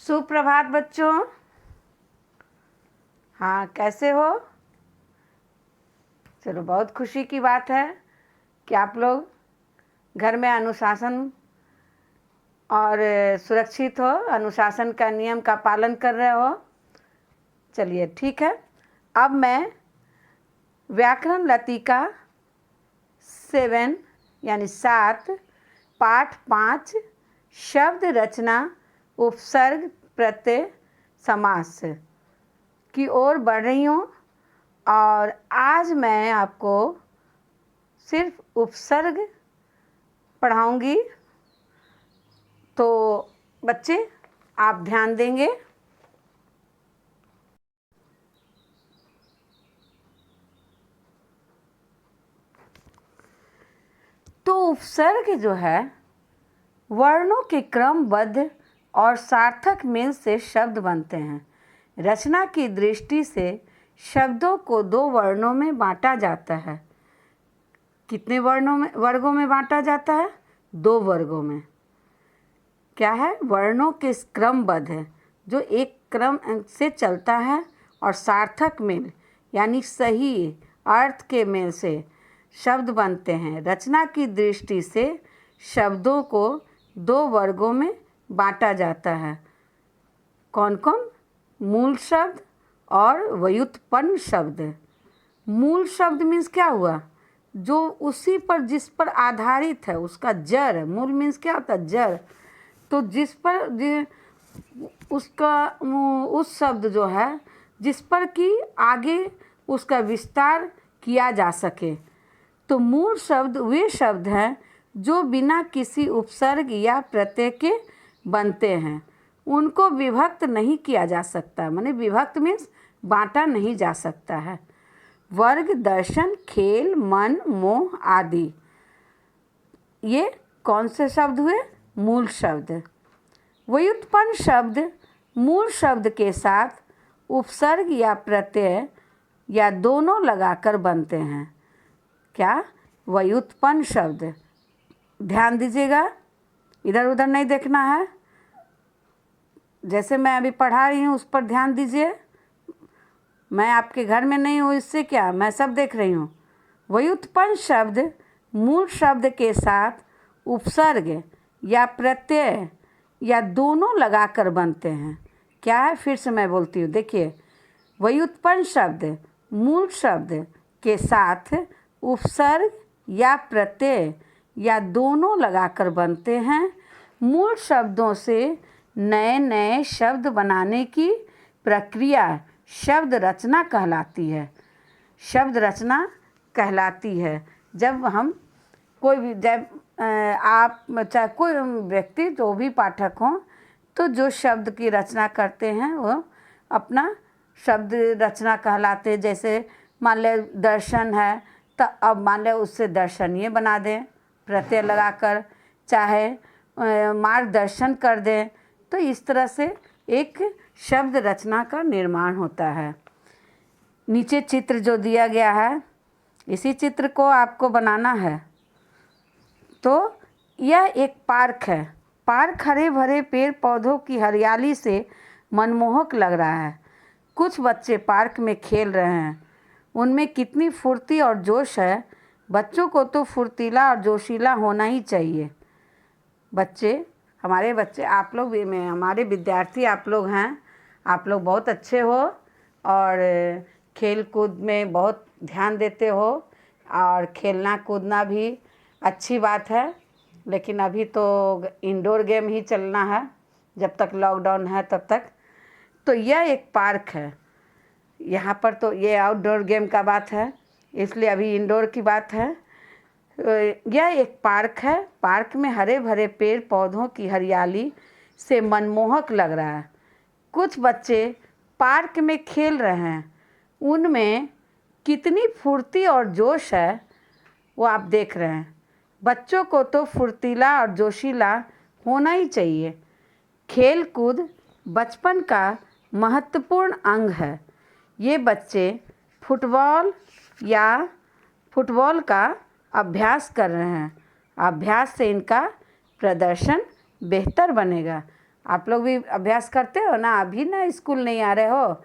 सुप्रभात बच्चों। हाँ, कैसे हो? चलो, बहुत खुशी की बात है कि आप लोग घर में अनुशासन और सुरक्षित हो, अनुशासन का नियम का पालन कर रहे हो। चलिए, ठीक है। अब मैं व्याकरण लतिका 7 यानी 7 पाठ 5 शब्द रचना उपसर्ग प्रत्यय समास की ओर बढ़ रही हूँ और आज मैं आपको सिर्फ उपसर्ग पढ़ाऊँगी। तो बच्चे, आप ध्यान देंगे। तो उपसर्ग जो है वर्णों के क्रमबद्ध और सार्थक मेल से शब्द बनते हैं। रचना की दृष्टि से शब्दों को 2 वर्णों में बांटा जाता है। कितने वर्गों में बांटा जाता है? 2 वर्गों में। क्या है? वर्णों के क्रमबद्ध है, जो एक क्रम से चलता है, और सार्थक मेल यानी सही अर्थ के मेल से शब्द बनते हैं। रचना की दृष्टि से शब्दों को 2 वर्गों में बांटा जाता है। कौन कौन? मूल शब्द और व्युत्पन्न शब्द। मूल शब्द मीन्स क्या हुआ? जो उसी पर जिस पर आधारित है, उसका जड़। मूल मीन्स क्या होता है? जड़। तो जिस पर उसका उस शब्द जो है जिस पर कि आगे उसका विस्तार किया जा सके। तो मूल शब्द वे शब्द हैं जो बिना किसी उपसर्ग या प्रत्यय के बनते हैं। उनको विभक्त नहीं किया जा सकता, माने विभक्त मीन्स बांटा नहीं जा सकता है। वर्ग, दर्शन, खेल, मन, मोह आदि, ये कौन से शब्द हुए? मूल शब्द। व्युत्पन्न शब्द मूल शब्द के साथ उपसर्ग या प्रत्यय या दोनों लगाकर बनते हैं। क्या? व्युत्पन्न शब्द। ध्यान दीजिएगा, इधर उधर नहीं देखना है। जैसे मैं अभी पढ़ा रही हूँ उस पर ध्यान दीजिए। मैं आपके घर में नहीं हूँ, इससे क्या, मैं सब देख रही हूँ। व्युत्पन्न शब्द मूल शब्द के साथ उपसर्ग या प्रत्यय या दोनों लगाकर बनते हैं। क्या है? फिर से मैं बोलती हूँ, देखिए। व्युत्पन्न शब्द मूल शब्द के साथ उपसर्ग या प्रत्यय या दोनों लगाकर बनते हैं। मूल शब्दों से नए नए शब्द बनाने की प्रक्रिया शब्द रचना कहलाती है। शब्द रचना कहलाती है। जब हम कोई भी, जब आप चाहे कोई व्यक्ति, जो भी पाठक हों, तो जो शब्द की रचना करते हैं वो अपना शब्द रचना कहलाते हैं। जैसे मान ले दर्शन है, तो अब मान ले उससे दर्शनीय बना दें प्रत्यय लगाकर, चाहे मार्गदर्शन कर दें। तो इस तरह से एक शब्द रचना का निर्माण होता है। नीचे चित्र जो दिया गया है, इसी चित्र को आपको बनाना है। तो यह एक पार्क है। पार्क हरे भरे पेड़ पौधों की हरियाली से मनमोहक लग रहा है। कुछ बच्चे पार्क में खेल रहे हैं। उनमें कितनी फुर्ती और जोश है। बच्चों को तो फुर्तीला और जोशीला होना ही चाहिए। बच्चे, हमारे बच्चे, आप लोग भी, में हमारे विद्यार्थी आप लोग हैं। आप लोग बहुत अच्छे हो और खेल कूद में बहुत ध्यान देते हो, और खेलना कूदना भी अच्छी बात है। लेकिन अभी तो इंडोर गेम ही चलना है, जब तक लॉकडाउन है तब तक। तो यह एक पार्क है। यहाँ पर तो ये आउटडोर गेम का बात है, इसलिए अभी इंडोर की बात है। यह एक पार्क है। पार्क में हरे भरे पेड़ पौधों की हरियाली से मनमोहक लग रहा है। कुछ बच्चे पार्क में खेल रहे हैं। उनमें कितनी फुर्ती और जोश है, वो आप देख रहे हैं। बच्चों को तो फुर्तीला और जोशीला होना ही चाहिए। खेल कूद बचपन का महत्वपूर्ण अंग है। ये बच्चे फुटबॉल का अभ्यास कर रहे हैं। अभ्यास से इनका प्रदर्शन बेहतर बनेगा। आप लोग भी अभ्यास करते हो ना? अभी ना स्कूल नहीं आ रहे हो,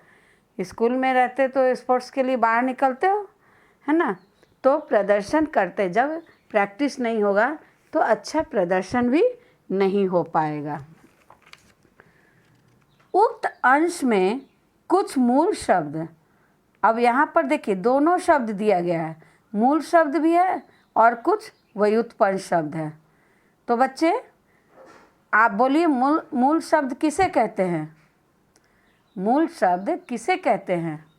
स्कूल में रहते तो स्पोर्ट्स के लिए बाहर निकलते हो, है ना? तो प्रदर्शन करते, जब प्रैक्टिस नहीं होगा तो अच्छा प्रदर्शन भी नहीं हो पाएगा। उक्त अंश में कुछ मूल शब्द, अब यहाँ पर देखिए दोनों शब्द दिया गया है, मूल शब्द भी है और कुछ व्युत्पन्न शब्द है। तो बच्चे आप बोलिए, मूल शब्द किसे कहते हैं? मूल शब्द किसे कहते हैं?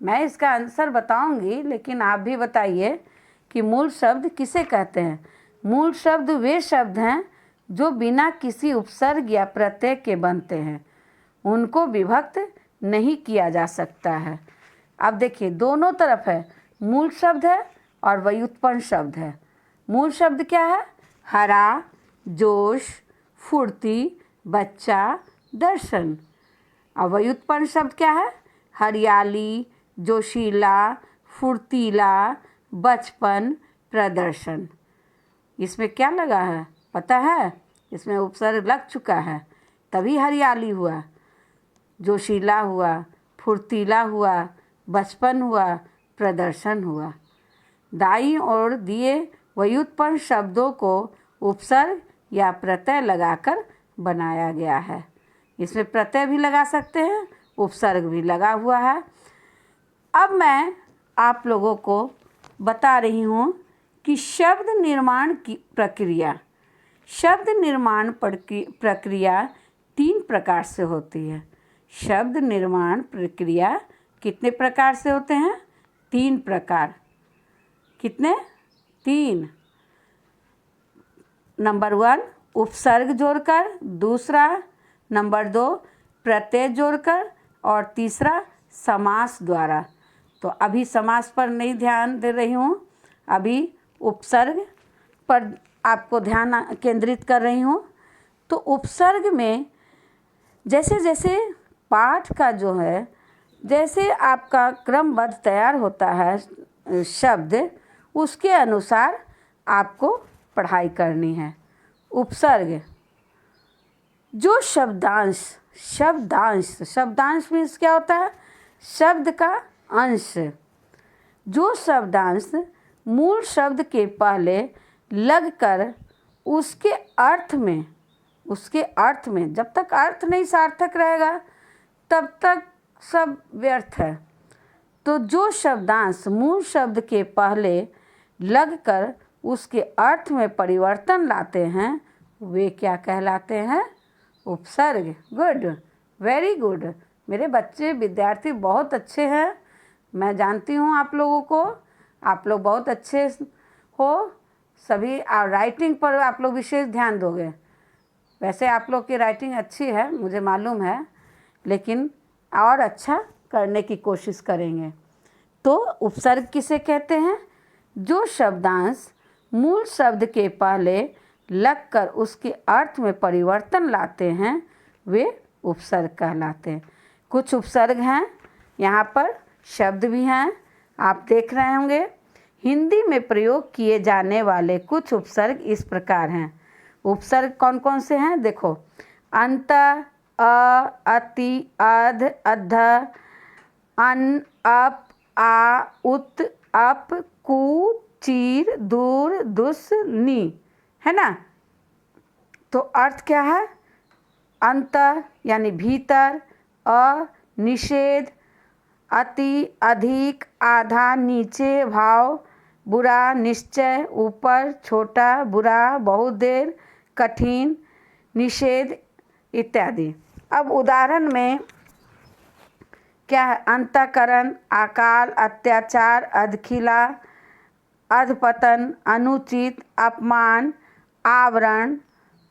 मैं इसका आंसर बताऊंगी, लेकिन आप भी बताइए कि मूल शब्द किसे कहते हैं। मूल शब्द वे शब्द हैं जो बिना किसी उपसर्ग या प्रत्यय के बनते हैं, उनको विभक्त नहीं किया जा सकता है। अब देखिए दोनों तरफ है, मूल शब्द है और व्युत्पन्न शब्द है। मूल शब्द क्या है? हरा, जोश, फुर्ती, बच्चा, दर्शन। और व्युत्पन्न शब्द क्या है? हरियाली, जोशीला, फुर्तीला, बचपन, प्रदर्शन। इसमें क्या लगा है पता है? इसमें उपसर्ग लग चुका है, तभी हरियाली हुआ, जोशीला हुआ, फुर्तीला हुआ, बचपन हुआ, प्रदर्शन हुआ। दाईं ओर दिए व्युत्पन्न शब्दों को उपसर्ग या प्रत्यय लगाकर बनाया गया है। इसमें प्रत्यय भी लगा सकते हैं, उपसर्ग भी लगा हुआ है। अब मैं आप लोगों को बता रही हूँ कि शब्द निर्माण की प्रक्रिया, शब्द निर्माण प्रक्रिया 3 प्रकार से होती है। शब्द निर्माण प्रक्रिया कितने प्रकार से होते हैं? 3 प्रकार। कितने? 3। नंबर 1 उपसर्ग जोड़कर, दूसरा नंबर 2 प्रत्यय जोड़कर, और तीसरा समास द्वारा। तो अभी समास पर नहीं ध्यान दे रही हूँ, अभी उपसर्ग पर आपको ध्यान केंद्रित कर रही हूँ। तो उपसर्ग में जैसे जैसे पाठ का जो है, जैसे आपका क्रमबद्ध तैयार होता है शब्द, उसके अनुसार आपको पढ़ाई करनी है। उपसर्ग, जो शब्दांश, शब्दांश मीन्स क्या होता है? शब्द का अंश। जो शब्दांश मूल शब्द के पहले लगकर उसके अर्थ में, जब तक अर्थ नहीं सार्थक रहेगा तब तक सब व्यर्थ है। तो जो शब्दांश मूल शब्द के पहले लगकर उसके अर्थ में परिवर्तन लाते हैं, वे क्या कहलाते हैं? उपसर्ग। Good, very good. मेरे बच्चे विद्यार्थी बहुत अच्छे हैं, मैं जानती हूँ आप लोगों को, आप लोग बहुत अच्छे हो सभी। राइटिंग पर आप लोग विशेष ध्यान दोगे। वैसे आप लोग की राइटिंग अच्छी है, मुझे मालूम है, लेकिन और अच्छा करने की कोशिश करेंगे। तो उपसर्ग किसे कहते हैं? जो शब्दांश मूल शब्द के पहले लगकर उसके अर्थ में परिवर्तन लाते हैं, वे उपसर्ग कहलाते हैं। कुछ उपसर्ग हैं, यहाँ पर शब्द भी हैं, आप देख रहे होंगे। हिंदी में प्रयोग किए जाने वाले कुछ उपसर्ग इस प्रकार हैं। उपसर्ग कौन कौन से हैं? देखो, अंत, अ, अति, अध, अध, अन, अप, आ, उत, अप, कु, चीर, दूर, दुस, नी, है ना? तो अर्थ क्या है? अंतर यानी भीतर, अ निषेध, अति अधिक, आधा, नीचे, भाव, बुरा, निश्चय, ऊपर, छोटा, बुरा, बहुत देर, कठिन, निषेध इत्यादि। अब उदाहरण में क्या है? अंतःकरण, अकाल, अत्याचार, अधखिला, अधपतन, अनुचित, अपमान, आवरण,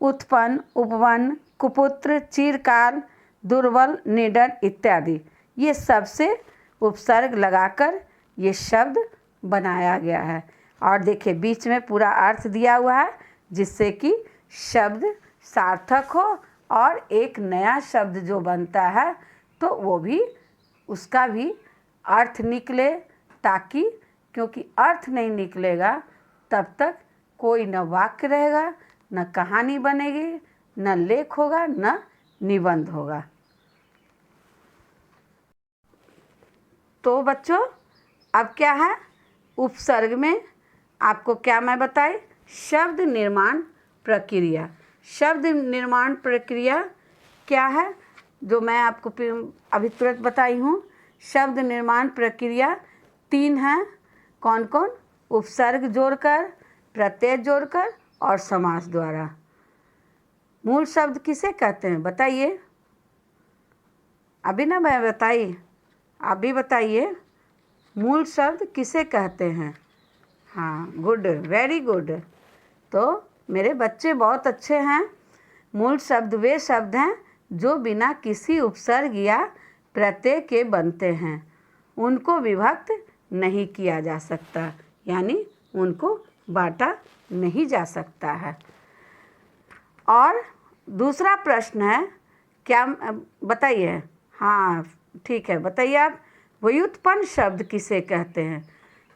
उत्पन्न, उपवन, कुपुत्र, चिरकाल, दुर्बल, निडर इत्यादि। ये सबसे उपसर्ग लगाकर ये शब्द बनाया गया है। और देखिए बीच में पूरा अर्थ दिया हुआ है, जिससे कि शब्द सार्थक हो और एक नया शब्द जो बनता है तो वो भी, उसका भी अर्थ निकले, ताकि, क्योंकि अर्थ नहीं निकलेगा तब तक कोई न वाक्य रहेगा, न कहानी बनेगी, न लेख होगा, न निबंध होगा। तो बच्चों अब क्या है, उपसर्ग में आपको क्या मैं बताई, शब्द निर्माण प्रक्रिया। शब्द निर्माण प्रक्रिया क्या है जो मैं आपको अभी तुरंत बताई हूँ। शब्द निर्माण प्रक्रिया 3 है। कौन कौन? उपसर्ग जोड़कर, प्रत्यय जोड़कर और समास द्वारा। मूल शब्द किसे कहते हैं बताइए? अभी ना मैं बताइए, आप भी बताइए, मूल शब्द किसे कहते हैं? हाँ, गुड, वेरी गुड। तो मेरे बच्चे बहुत अच्छे हैं। मूल शब्द वे शब्द हैं जो बिना किसी उपसर्ग या प्रत्यय के बनते हैं। उनको विभक्त नहीं किया जा सकता, यानी उनको बांटा नहीं जा सकता है। और दूसरा प्रश्न है, क्या बताइए? हाँ ठीक है, बताइए आप। व्युत्पन्न शब्द किसे कहते हैं?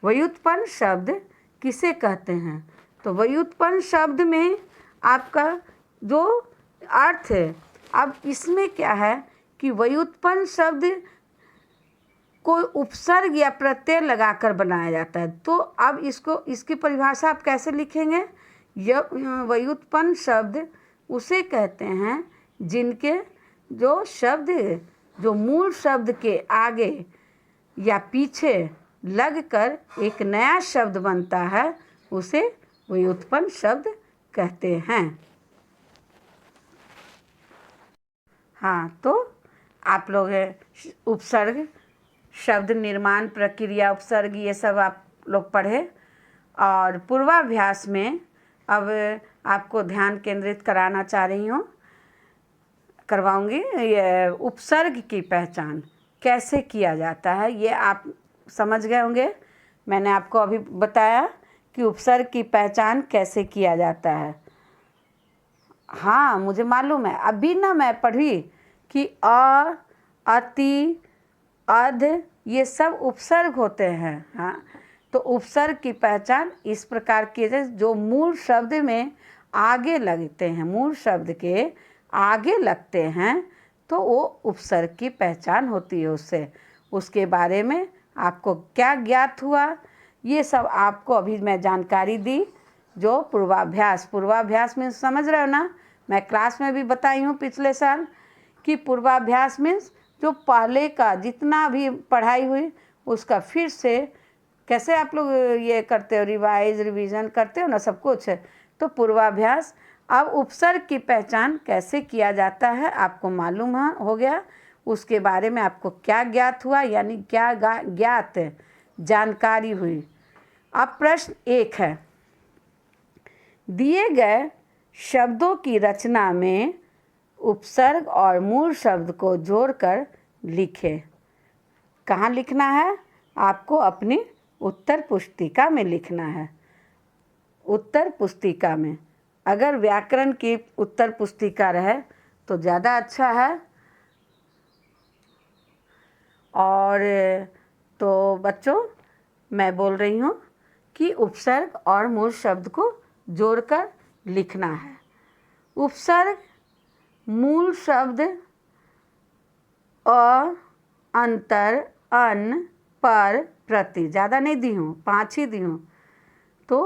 व्युत्पन्न शब्द किसे कहते हैं? तो व्युत्पन्न शब्द में आपका जो अर्थ है, अब इसमें क्या है कि व्युत्पन्न शब्द को उपसर्ग या प्रत्यय लगाकर बनाया जाता है। तो अब इसकी परिभाषा आप कैसे लिखेंगे? व्युत्पन्न शब्द उसे कहते हैं जिनके जो शब्द जो मूल शब्द के आगे या पीछे लगकर एक नया शब्द बनता है, उसे व्युत्पन्न शब्द कहते हैं। हाँ, तो आप लोग उपसर्ग, शब्द निर्माण प्रक्रिया, उपसर्ग, ये सब आप लोग पढ़े। और पूर्वाभ्यास में अब आपको ध्यान केंद्रित कराना चाह रही हूँ, करवाऊंगी। ये उपसर्ग की पहचान कैसे किया जाता है ये आप समझ गए होंगे। मैंने आपको अभी बताया कि उपसर्ग की पहचान कैसे किया जाता है। हाँ, मुझे मालूम है। अभी ना मैं पढ़ी कि अ, अति, अध, ये सब उपसर्ग होते हैं। हाँ, तो उपसर्ग की पहचान इस प्रकार की है, जो मूल शब्द में आगे लगते हैं, मूल शब्द के आगे लगते हैं, तो वो उपसर्ग की पहचान होती है। उसके बारे में आपको क्या ज्ञात हुआ, ये सब आपको अभी मैं जानकारी दी। जो पूर्वाभ्यास में समझ रहे हो ना, मैं क्लास में भी बताई हूँ पिछले साल कि पूर्वाभ्यास मीन्स जो पहले का जितना भी पढ़ाई हुई उसका फिर से कैसे आप लोग ये करते हो, रिवीजन करते हो ना सब कुछ। तो पूर्वाभ्यास। अब उपसर्ग की पहचान कैसे किया जाता है आपको मालूम हो गया। उसके बारे में आपको क्या ज्ञात हुआ, यानी क्या ज्ञात जानकारी हुई। अब प्रश्न 1 है, दिए गए शब्दों की रचना में उपसर्ग और मूल शब्द को जोड़कर लिखें। कहाँ लिखना है? आपको अपनी उत्तर पुस्तिका में लिखना है। उत्तर पुस्तिका में, अगर व्याकरण की उत्तर पुस्तिका रहे तो ज़्यादा अच्छा है। और तो बच्चों मैं बोल रही हूँ कि उपसर्ग और मूल शब्द को जोड़कर लिखना है। उपसर्ग, मूल शब्द अ, अंतर, अन, पर, प्रति, ज़्यादा नहीं दी हूँ, 5 ही दी हूँ। तो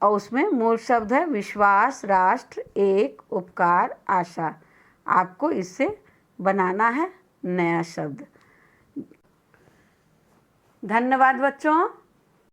और उसमें मूल शब्द है विश्वास, राष्ट्र, एक, उपकार, आशा। आपको इससे बनाना है नया शब्द। धन्यवाद बच्चों।